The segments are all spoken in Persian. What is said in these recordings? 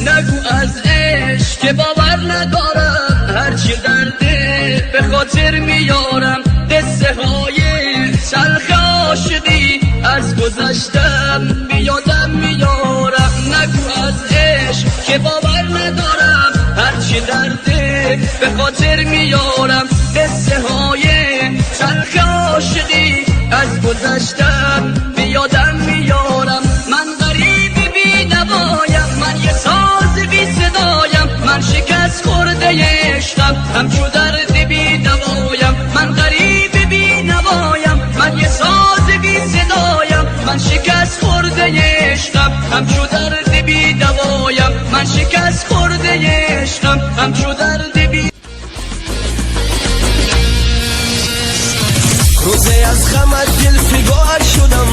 نگو از عشق که باور ندارم، هرچی درده به خاطر میارم، قصه های تلخ عاشقی از گذشتم بیادم میارم. نگو از عشق که باور ندارم، هرچی درده به خاطر میارم، قصه های تلخ عاشقی از گذشتم بیادم میارم. من غریب بی نوایم، من یه ساز بی صدایم، من شکست خورده عشقم همچو درد بی دوایم. من غریب بی نوایم، من یه ساز بی صدایم، من شکست خورده عشقم همچو درد بی دوایم. من شکست خورده عشقم همچو درد بی. روزی از غمت دل فگار شدم،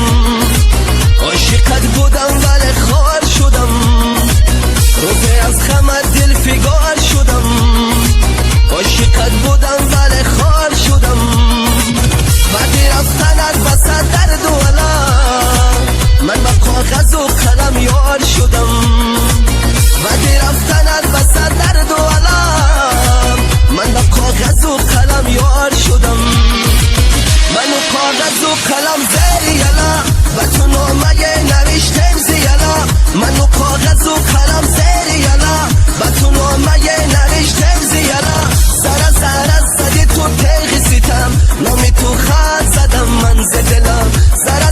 عاشقت بودم ولی خوار شدم. روزی از غمت دل فگار شدم، عاشقت بودم ولی خوار شدم. بعد رفتنت وسط درد و علم، من با کاغذ و قلم یار شدم. بعد رفتنت وسط درد و علم، من با کاغذ و قلم یار شدم. منو کاغذ و قلم زیر یلا، و تو نامه نوشتم زیلا. منو کاغذ و قلم زیر یلا، و تو نامه نوشتم زیلا. سر زدی تو تیغ ستم، نامی تو خط زدم من زدلم. سر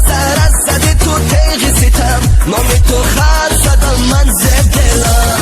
زدی تو تیغ ستم، نامی تو خط زدم من زدلم.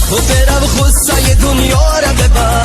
تو برم غصه دنیا را ببر،